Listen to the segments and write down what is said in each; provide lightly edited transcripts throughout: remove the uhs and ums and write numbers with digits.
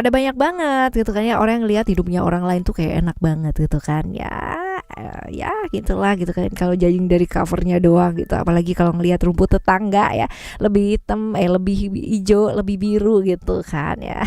ada banyak banget gitu kan ya, orang yang lihat hidupnya orang lain tuh kayak enak banget gitu kan ya. Ya gitulah gitu kan, kalau judging dari covernya doang gitu, apalagi kalau ngelihat rumput tetangga ya lebih hitam, lebih hijau, lebih biru gitu kan ya.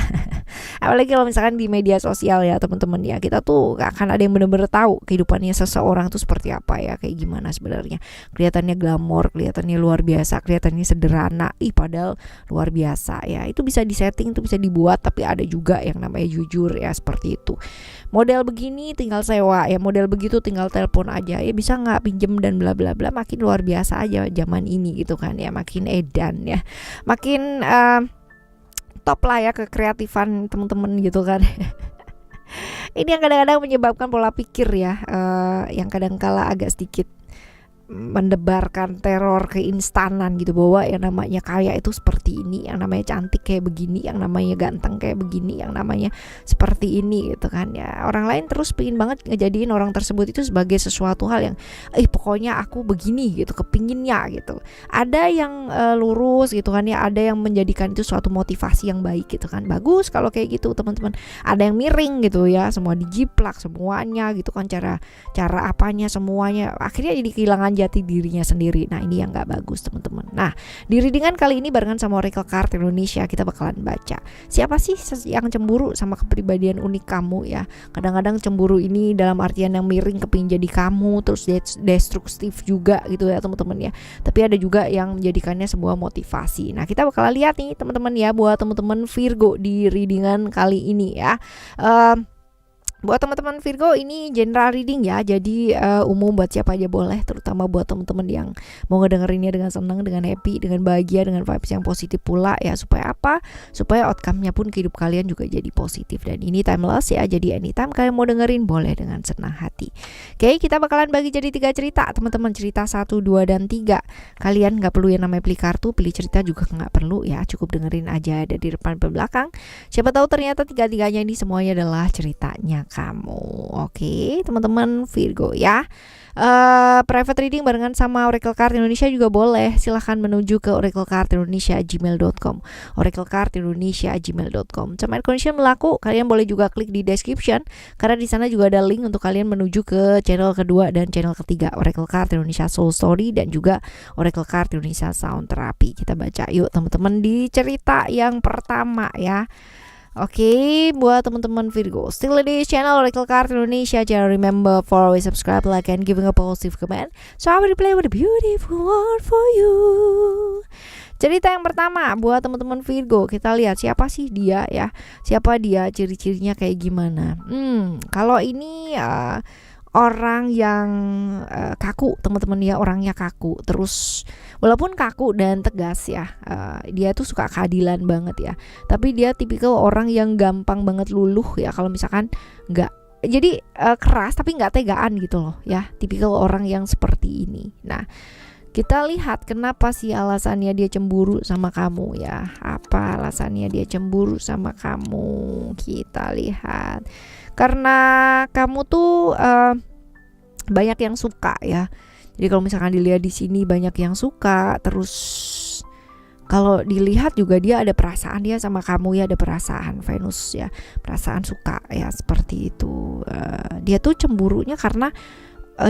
Apalagi kalau misalkan di media sosial ya teman-teman ya, kita tuh gak akan ada yang bener-bener tahu kehidupannya seseorang tuh seperti apa ya, kayak gimana sebenarnya. Kelihatannya glamor, kelihatannya luar biasa, kelihatannya sederhana, padahal luar biasa ya. Itu bisa disetting, itu bisa dibuat, tapi ada juga yang namanya jujur ya, seperti itu. Model begini tinggal sewa ya, model begitu tinggal telepon aja ya, bisa nggak pinjem dan bla bla bla. Makin luar biasa aja zaman ini gitu kan ya, makin edan ya, makin top lah ya kekreatifan teman-teman gitu kan. Ini yang kadang-kadang menyebabkan pola pikir ya, yang kadang-kala agak sedikit mendebarkan teror keinstanan gitu, bahwa yang namanya kaya itu seperti ini, yang namanya cantik kayak begini, yang namanya ganteng kayak begini, yang namanya seperti ini gitu kan ya. Orang lain terus pingin banget ngejadiin orang tersebut itu sebagai sesuatu hal yang pokoknya aku begini gitu, kepinginnya gitu. Ada yang lurus gitu kan ya, ada yang menjadikan itu suatu motivasi yang baik gitu kan. Bagus kalau kayak gitu teman-teman. Ada yang miring gitu ya, semua dijiplak semuanya gitu kan, cara apanya semuanya, akhirnya jadi kehilangan jati dirinya sendiri. Nah ini yang gak bagus teman-teman. Nah di readingan kali ini barengan sama Oracle Card Indonesia, kita bakalan baca siapa sih yang cemburu sama kepribadian unik kamu ya. Kadang-kadang cemburu ini dalam artian yang miring kepingin jadi kamu, terus destruktif juga gitu ya teman-teman ya. Tapi ada juga yang menjadikannya sebuah motivasi. Nah kita bakalan lihat nih teman-teman ya, buat teman-teman Virgo di readingan kali ini ya. Buat teman-teman Virgo ini general reading ya, jadi umum buat siapa aja boleh, terutama buat teman-teman yang mau ngedengerinnya dengan senang, dengan happy, dengan bahagia, dengan vibes yang positif pula ya. Supaya apa? Supaya outcome-nya pun ke hidup kalian juga jadi positif. Dan ini timeless ya, jadi anytime kalian mau dengerin boleh dengan senang hati. Oke, kita bakalan bagi jadi 3 cerita teman-teman, cerita 1, 2, dan 3. Kalian gak perlu yang namanya pilih kartu, pilih cerita juga gak perlu ya, cukup dengerin aja dari depan ke belakang. Siapa tahu ternyata 3-3-nya ini semuanya adalah ceritanya kamu. Oke, teman-teman Virgo ya. Private reading barengan sama Oracle Card Indonesia juga boleh. Silahkan menuju ke oraclecardindonesia@gmail.com. oraclecardindonesia@gmail.com. Term and condition berlaku. Kalian boleh juga klik di description karena di sana juga ada link untuk kalian menuju ke channel kedua dan channel ketiga, Oracle Card Indonesia Soul Story dan juga Oracle Card Indonesia Sound Therapy. Kita baca yuk teman-teman di cerita yang pertama ya. Oke, buat teman-teman Virgo still di channel Oracle Card Indonesia, jangan remember for always subscribe, like, and giving a positive comment. So I will play with a beautiful one for you. Cerita yang pertama buat teman-teman Virgo, kita lihat siapa sih dia ya, siapa dia, ciri-cirinya kayak gimana. Kalau ini orang yang kaku teman-teman ya, orangnya kaku, terus walaupun kaku dan tegas ya, dia tuh suka keadilan banget ya, tapi dia tipikal orang yang gampang banget luluh ya, kalau misalkan nggak jadi keras tapi nggak tegaan gitu loh ya, tipikal orang yang seperti ini. Nah kita lihat kenapa sih alasannya dia cemburu sama kamu ya, apa alasannya dia cemburu sama kamu. Kita lihat karena kamu tuh banyak yang suka ya. Jadi kalau misalkan dilihat di sini banyak yang suka, terus kalau dilihat juga dia ada perasaan dia sama kamu ya, ada perasaan Venus ya, perasaan suka ya, seperti itu. Dia tuh cemburunya karena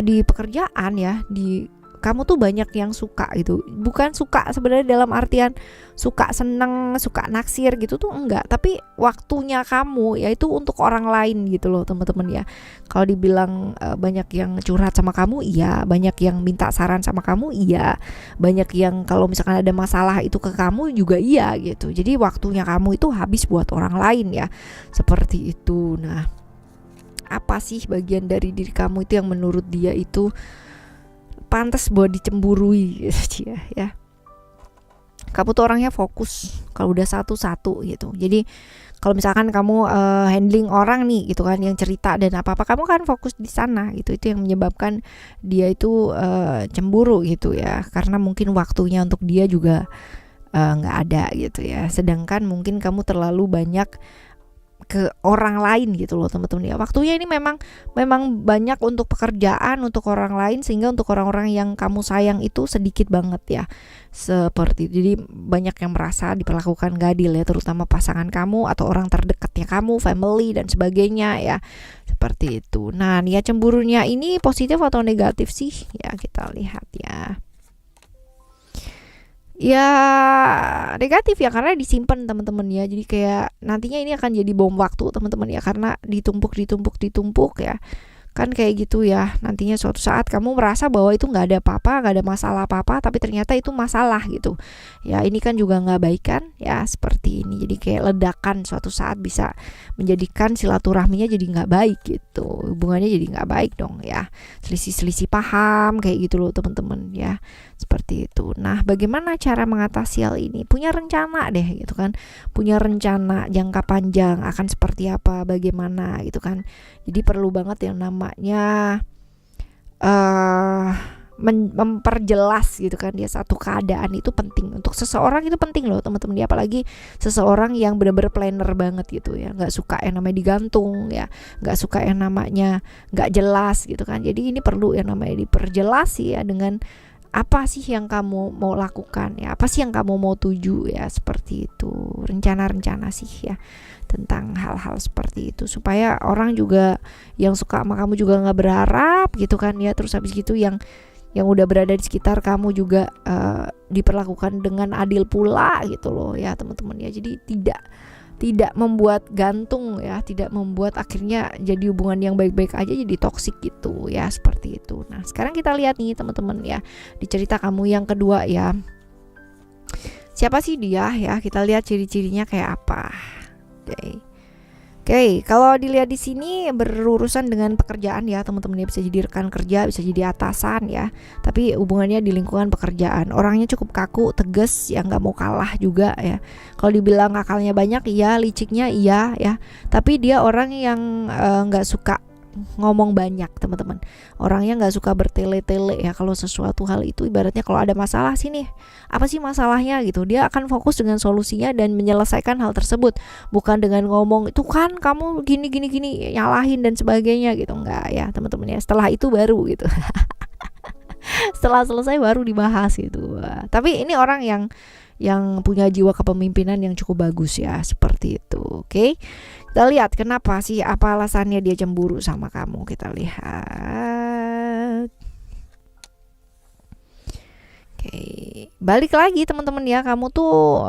di pekerjaan ya, di kamu tuh banyak yang suka gitu. Bukan suka sebenarnya dalam artian suka seneng, suka naksir gitu tuh enggak, tapi waktunya kamu yaitu untuk orang lain gitu loh teman-teman ya. Kalau dibilang banyak yang curhat sama kamu, iya. Banyak yang minta saran sama kamu, iya. Banyak yang kalau misalkan ada masalah itu ke kamu juga, iya gitu. Jadi waktunya kamu itu habis buat orang lain ya, seperti itu. Nah apa sih bagian dari diri kamu itu yang menurut dia itu pantas buat dicemburui gitu ya. Kamu tuh orangnya fokus kalau udah satu-satu gitu. Jadi kalau misalkan kamu handling orang nih gitu kan, yang cerita dan apa-apa, kamu kan fokus di sana gitu. Itu yang menyebabkan dia itu cemburu gitu ya, karena mungkin waktunya untuk dia juga nggak ada gitu ya. Sedangkan mungkin kamu terlalu banyak ke orang lain gitu loh teman-teman ya. Waktunya ini memang banyak untuk pekerjaan, untuk orang lain, sehingga untuk orang-orang yang kamu sayang itu sedikit banget ya. Seperti itu. Jadi banyak yang merasa diperlakukan gak adil ya, terutama pasangan kamu atau orang terdekatnya kamu, family dan sebagainya ya. Seperti itu. Nah, niat cemburunya ini positif atau negatif sih? Ya, kita lihat ya. Ya negatif ya, karena disimpan teman-teman ya. Jadi kayak nantinya ini akan jadi bom waktu teman-teman ya, karena ditumpuk ya. Kan kayak gitu ya, nantinya suatu saat kamu merasa bahwa itu nggak ada apa-apa, nggak ada masalah apa-apa, tapi ternyata itu masalah gitu ya. Ini kan juga nggak baik kan ya, seperti ini. Jadi kayak ledakan suatu saat bisa menjadikan silaturahminya jadi nggak baik gitu, hubungannya jadi nggak baik dong ya, selisih paham kayak gitu loh teman-teman ya, seperti itu. Nah, bagaimana cara mengatasi hal ini? Punya rencana deh gitu kan, punya rencana jangka panjang akan seperti apa, bagaimana gitu kan. Jadi perlu banget yang namanya memperjelas gitu kan dia satu keadaan. Itu penting untuk seseorang, itu penting loh teman-teman ya, apalagi seseorang yang benar-benar planner banget gitu ya, nggak suka yang namanya digantung ya, nggak suka yang namanya nggak jelas gitu kan. Jadi ini perlu yang namanya diperjelas ya, dengan apa sih yang kamu mau lakukan ya, apa sih yang kamu mau tuju ya, seperti itu. Rencana-rencana sih ya tentang hal-hal seperti itu, supaya orang juga yang suka sama kamu juga nggak berharap gitu kan ya. Terus habis gitu yang udah berada di sekitar kamu juga diperlakukan dengan adil pula gitu loh ya teman-teman ya. Jadi tidak membuat gantung ya, tidak membuat akhirnya jadi hubungan yang baik-baik aja jadi toksik gitu ya, seperti itu. Nah, sekarang kita lihat nih teman-teman ya, di cerita kamu yang kedua ya, siapa sih dia ya, kita lihat ciri-cirinya kayak apa. Oke, kalau dilihat di sini berurusan dengan pekerjaan ya teman-teman ya, bisa jadi rekan kerja, bisa jadi atasan ya, tapi hubungannya di lingkungan pekerjaan. Orangnya cukup kaku, tegas, ya nggak mau kalah juga ya. Kalau dibilang akalnya banyak, iya, liciknya iya ya, tapi dia orang yang nggak suka ngomong banyak teman-teman. Orangnya nggak suka bertele-tele ya. Kalau sesuatu hal itu ibaratnya kalau ada masalah sini, apa sih masalahnya gitu, dia akan fokus dengan solusinya dan menyelesaikan hal tersebut, bukan dengan ngomong itu kan kamu gini nyalahin dan sebagainya gitu. Enggak ya teman-teman ya, setelah itu baru gitu setelah selesai baru dibahas gitu. Tapi ini orang yang punya jiwa kepemimpinan yang cukup bagus ya, seperti itu. Oke, kita lihat kenapa sih, apa alasannya dia cemburu sama kamu. Kita lihat. Oke, balik lagi teman-teman ya, kamu tuh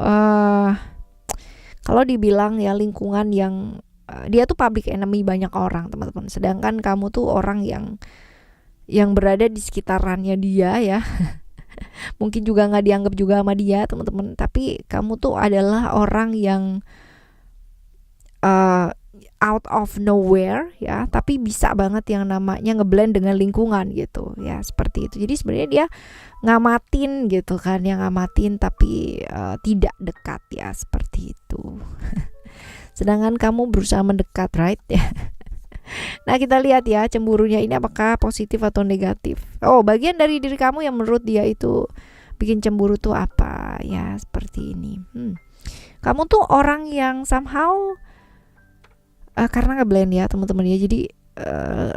kalau dibilang ya lingkungan yang dia tuh public enemy banyak orang teman-teman, sedangkan kamu tuh orang yang berada di sekitarannya dia ya mungkin juga nggak dianggap juga sama dia teman-teman, tapi kamu tuh adalah orang yang out of nowhere ya, tapi bisa banget yang namanya ngeblend dengan lingkungan gitu ya, seperti itu. Jadi sebenarnya dia ngamatin gitu kan, yang ngamatin tapi tidak dekat ya, seperti itu sedangkan kamu berusaha mendekat, right ya. Nah, kita lihat ya cemburunya ini apakah positif atau negatif. Oh, bagian dari diri kamu yang menurut dia itu bikin cemburu tuh apa ya, seperti ini. Kamu tuh orang yang somehow karena ngeblend ya teman-teman ya, jadi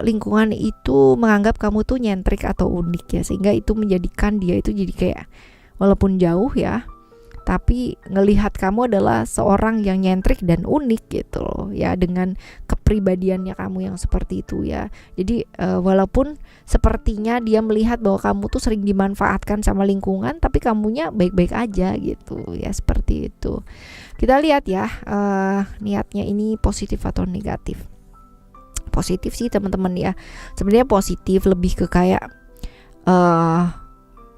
lingkungan itu menganggap kamu tuh nyentrik atau unik ya, sehingga itu menjadikan dia itu jadi kayak walaupun jauh ya, tapi ngelihat kamu adalah seorang yang nyentrik dan unik gitu loh ya, dengan kepribadiannya kamu yang seperti itu ya. Jadi walaupun sepertinya dia melihat bahwa kamu tuh sering dimanfaatkan sama lingkungan, tapi kamunya baik-baik aja gitu ya, seperti itu. Kita lihat ya niatnya ini positif atau negatif. Positif sih teman-teman ya, sebenarnya positif, lebih ke kayak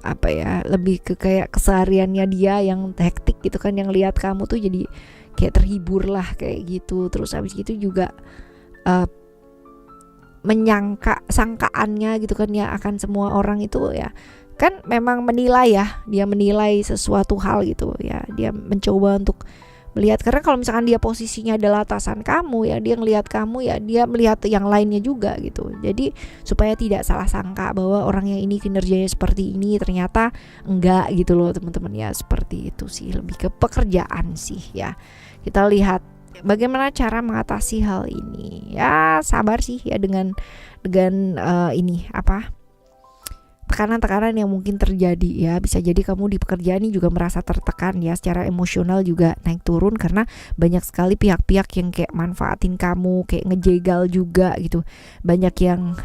apa ya, lebih ke kayak kesehariannya dia yang hektik gitu kan, yang lihat kamu tuh jadi kayak terhibur lah kayak gitu. Terus habis gitu juga sangkaannya gitu kan ya akan semua orang itu ya kan memang menilai ya, dia menilai sesuatu hal gitu ya, dia mencoba untuk melihat, karena kalau misalkan dia posisinya adalah atasan kamu ya, dia ngelihat kamu ya, dia melihat yang lainnya juga gitu. Jadi supaya tidak salah sangka bahwa orang yang ini kinerjanya seperti ini, ternyata enggak gitu loh teman-teman ya, seperti itu sih, lebih ke pekerjaan sih ya. Kita lihat bagaimana cara mengatasi hal ini? Ya sabar sih ya dengan ini apa, tekanan-tekanan yang mungkin terjadi ya. Bisa jadi kamu di pekerjaan ini juga merasa tertekan ya, secara emosional juga naik turun karena banyak sekali pihak-pihak yang kayak manfaatin kamu, kayak ngejegal juga gitu. Banyak yang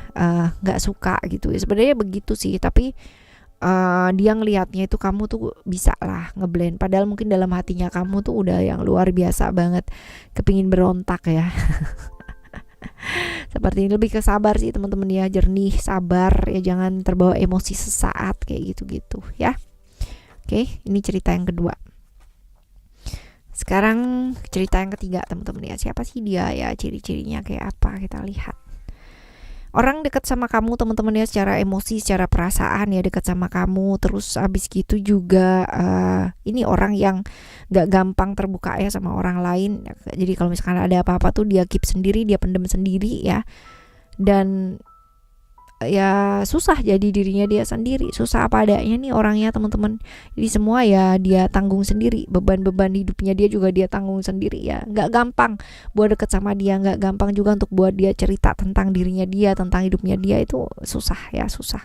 nggak suka gitu ya. Sebenarnya begitu sih, tapi dia ngelihatnya itu kamu tuh bisa lah ngeblend, padahal mungkin dalam hatinya kamu tuh udah yang luar biasa banget kepingin berontak ya. Seperti ini, lebih ke sabar sih teman-teman ya, jernih, sabar ya, jangan terbawa emosi sesaat kayak gitu-gitu ya. Oke, ini cerita yang kedua. Sekarang cerita yang ketiga teman-teman ya. Siapa sih dia ya, ciri-cirinya kayak apa, kita lihat. Orang dekat sama kamu teman-teman ya, secara emosi, secara perasaan ya dekat sama kamu. Terus abis gitu juga ini orang yang gak gampang terbuka ya sama orang lain. Jadi kalau misalkan ada apa-apa tuh dia keep sendiri, dia pendem sendiri ya. Dan ya susah jadi dirinya dia sendiri, susah apa adanya nih orangnya teman-teman. Jadi semua ya dia tanggung sendiri, beban-beban hidupnya dia juga dia tanggung sendiri ya. Nggak gampang buat deket sama dia, nggak gampang juga untuk buat dia cerita tentang dirinya dia, tentang hidupnya dia, itu susah ya, susah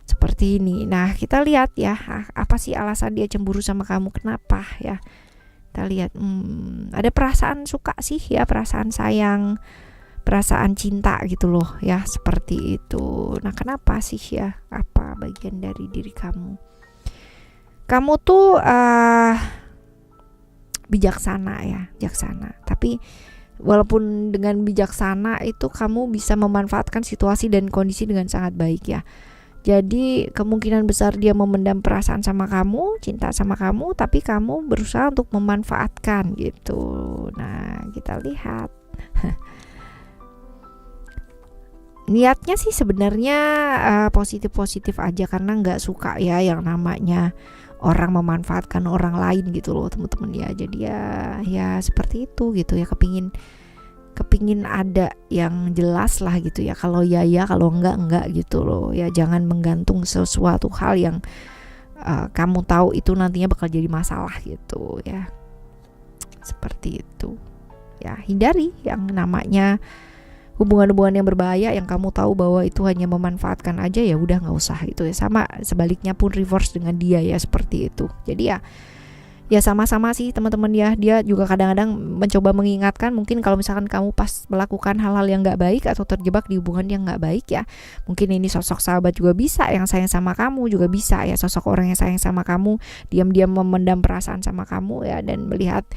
seperti ini. Nah kita lihat ya, apa sih alasan dia cemburu sama kamu, kenapa ya. Kita lihat ada perasaan suka sih ya, perasaan sayang, perasaan cinta gitu loh ya, seperti itu. Nah kenapa sih ya, apa bagian dari diri kamu? Kamu tuh bijaksana ya, bijaksana. Tapi walaupun dengan bijaksana itu kamu bisa memanfaatkan situasi dan kondisi dengan sangat baik ya. Jadi kemungkinan besar dia memendam perasaan sama kamu, cinta sama kamu, tapi kamu berusaha untuk memanfaatkan gitu. Nah kita lihat. Niatnya sih sebenarnya positif-positif aja, karena nggak suka ya yang namanya orang memanfaatkan orang lain gitu loh teman-teman ya. Jadi ya seperti itu gitu ya, kepingin ada yang jelas lah gitu ya. Kalau ya kalau enggak gitu loh ya. Jangan menggantung sesuatu hal yang kamu tahu itu nantinya bakal jadi masalah gitu ya. Seperti itu ya, hindari yang namanya hubungan-hubungan yang berbahaya yang kamu tahu bahwa itu hanya memanfaatkan aja, ya udah nggak usah itu ya. Sama sebaliknya pun reverse dengan dia ya, seperti itu. Jadi ya sama-sama sih teman-teman ya. Dia juga kadang-kadang mencoba mengingatkan, mungkin kalau misalkan kamu pas melakukan hal-hal yang nggak baik atau terjebak di hubungan yang nggak baik ya, mungkin ini sosok sahabat juga bisa yang sayang sama kamu, juga bisa ya sosok orang yang sayang sama kamu diam-diam memendam perasaan sama kamu ya, dan melihat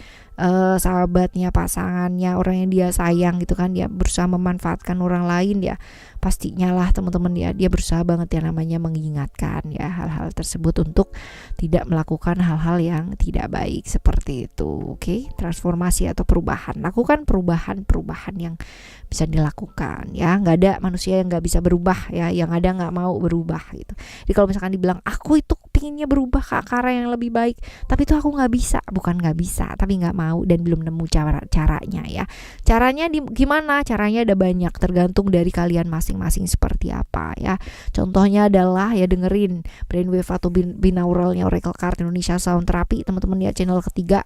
sahabatnya, pasangannya, orang yang dia sayang gitu kan, dia berusaha memanfaatkan orang lain ya. Pastinya lah teman-teman ya, dia berusaha banget ya namanya mengingatkan ya hal-hal tersebut untuk tidak melakukan hal-hal yang tidak baik seperti itu. Oke, transformasi atau perubahan, lakukan perubahan yang bisa dilakukan ya. Nggak ada manusia yang nggak bisa berubah ya, yang ada nggak mau berubah gitu. Jadi kalau misalkan dibilang aku itu pinginnya berubah ke arah yang lebih baik, tapi itu aku nggak bisa, bukan nggak bisa, tapi nggak mau dan belum nemu caranya ya. Caranya gimana? Caranya ada banyak, tergantung dari kalian masing-masing seperti apa ya. Contohnya adalah ya dengerin brainwave atau binauralnya Oracle Card Indonesia Sound Therapy teman-teman ya, channel ketiga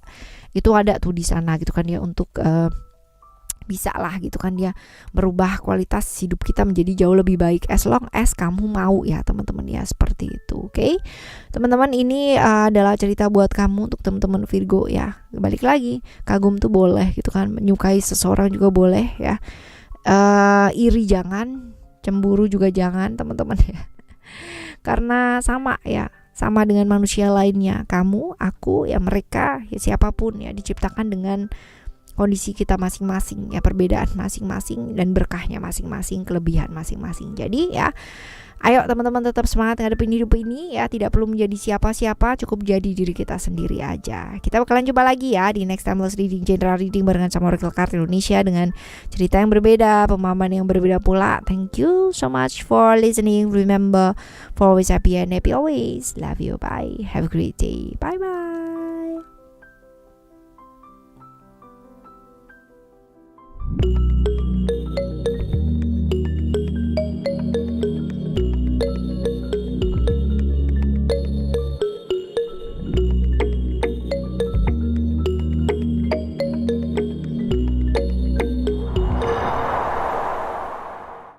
itu ada tuh di sana gitu kan ya, untuk bisa lah gitu kan dia merubah kualitas hidup kita menjadi jauh lebih baik, as long as kamu mau ya teman-teman ya, seperti itu. Oke teman-teman, ini adalah cerita buat kamu, untuk teman-teman Virgo ya. Balik lagi, kagum tuh boleh gitu kan, menyukai seseorang juga boleh ya, iri jangan, cemburu juga jangan teman-teman ya. Karena sama ya, sama dengan manusia lainnya, kamu, aku ya, mereka ya, siapapun ya, diciptakan dengan kondisi kita masing-masing ya, perbedaan masing-masing dan berkahnya masing-masing, kelebihan masing-masing. Jadi ya ayo teman-teman tetap semangat ngadepin hidup ini ya, tidak perlu menjadi siapa-siapa, cukup jadi diri kita sendiri aja. Kita bakalan coba lagi ya di next timeless reading, general reading barengan sama Oracle Card Indonesia dengan cerita yang berbeda, pemahaman yang berbeda pula. Thank you so much for listening. Remember, for always happy and happy always. Love you, bye. Have a great day. Bye bye.